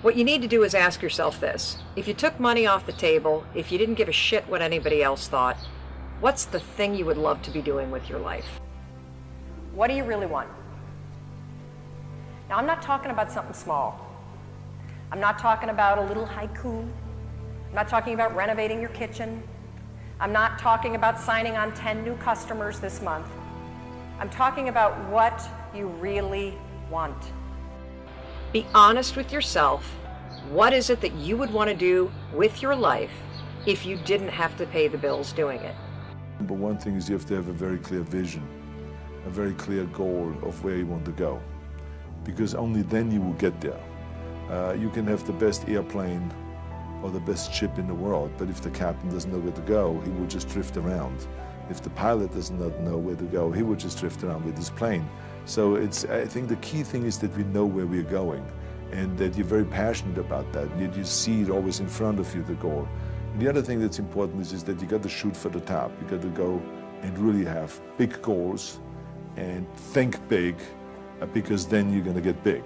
What you need to do is ask yourself this. If you took money off the table, if you didn't give a shit what anybody else thought, what's the thing you would love to be doing with your life? What do you really want? Now, I'm not talking about something small. I'm not talking about a little haiku. I'm not talking about renovating your kitchen. I'm not talking about signing on 10 new customers this month. I'm talking about what you really want. Be honest with yourself. What is it that you would want to do with your life if you didn't have to pay the bills doing it? Number one thing is you have to have a very clear vision, a very clear goal of where you want to go, because only then you will get there. You can have the best airplane or the best ship in the world, but if the captain doesn't know where to go, he will just drift around. If the pilot does not know where to go, he will just drift around with his plane. So I think the key thing is that we know where we're going and that you're very passionate about that, and you see it always in front of you, the goal. And the other thing that's important is that you got to shoot for the top. You got to go and really have big goals and think big, because then you're going to get big.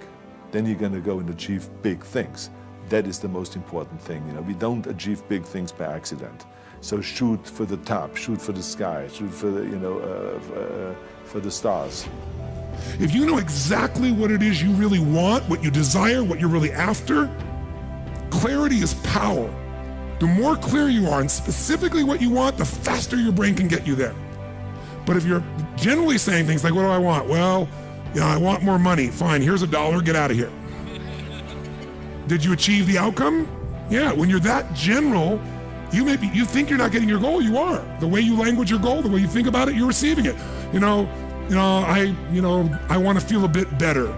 Then you're going to go and achieve big things. That is the most important thing. You know, we don't achieve big things by accident. So shoot for the top, shoot for the sky, shoot for the, for the stars. If you know exactly what it is you really want, what you desire, what you're really after, clarity is power. The more clear you are and specifically what you want, the faster your brain can get you there. But if you're generally saying things like, what do I want? Well, you know, I want more money. Fine, here's $1, get out of here. Did you achieve the outcome? Yeah, when you're that general, you think you're not getting your goal, you are. The way you language your goal, the way you think about it, you're receiving it. I want to feel a bit better.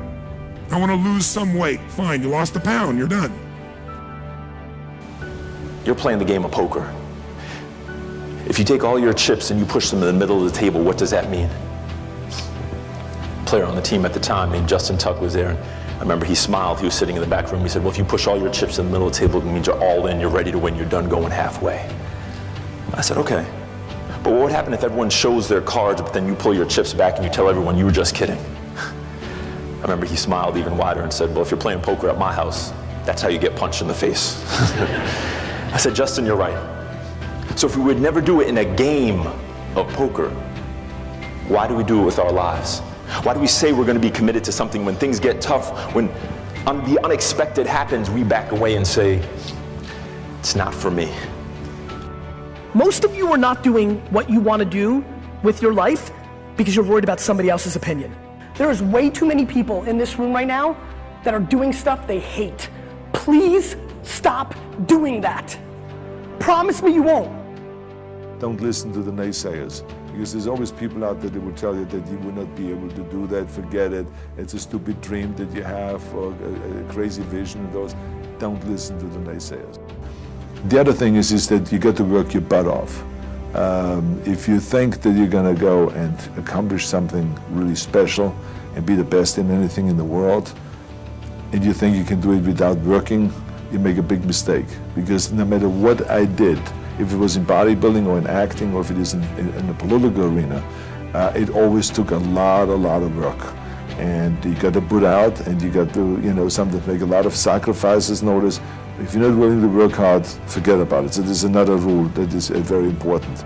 I want to lose some weight. Fine, you lost a pound, you're done. You're playing the game of poker. If you take all your chips and you push them in the middle of the table, what does that mean? A player on the team at the time named Justin Tuck was there, and I remember he smiled. He was sitting in the back room. He said, well, if you push all your chips in the middle of the table, it means you're all in, you're ready to win, you're done going halfway. I said, okay. But what would happen if everyone shows their cards, but then you pull your chips back and you tell everyone you were just kidding? I remember he smiled even wider and said, well, if you're playing poker at my house, that's how you get punched in the face. I said, Justin, you're right. So if we would never do it in a game of poker, why do we do it with our lives? Why do we say we're going to be committed to something when things get tough, when the unexpected happens, we back away and say, it's not for me? Most of you are not doing what you want to do with your life because you're worried about somebody else's opinion. There is way too many people in this room right now that are doing stuff they hate. Please stop doing that. Promise me you won't. Don't listen to the naysayers, because there's always people out there that will tell you that you will not be able to do that, forget it, it's a stupid dream that you have, or a crazy vision of those. Don't listen to the naysayers. The other thing is that you got to work your butt off. If you think that you're going to go and accomplish something really special and be the best in anything in the world, and you think you can do it without working, you make a big mistake. Because no matter what I did, if it was in bodybuilding or in acting or if it is in the political arena, it always took a lot of work. And you got to put out, and you got to, sometimes make a lot of sacrifices. Notice, if you're not willing to work hard, forget about it. So there's another rule that is very important.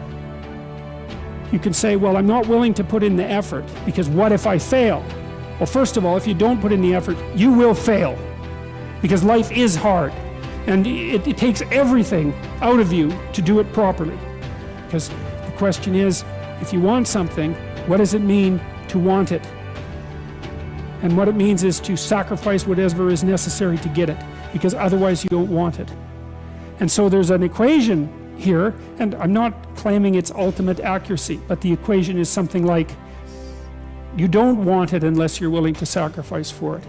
You can say, well, I'm not willing to put in the effort because what if I fail? Well, first of all, if you don't put in the effort, you will fail because life is hard and it takes everything out of you to do it properly. Because the question is, if you want something, what does it mean to want it? And what it means is to sacrifice whatever is necessary to get it, because otherwise you don't want it. And so there's an equation here, and I'm not claiming its ultimate accuracy, but the equation is something like, you don't want it unless you're willing to sacrifice for it.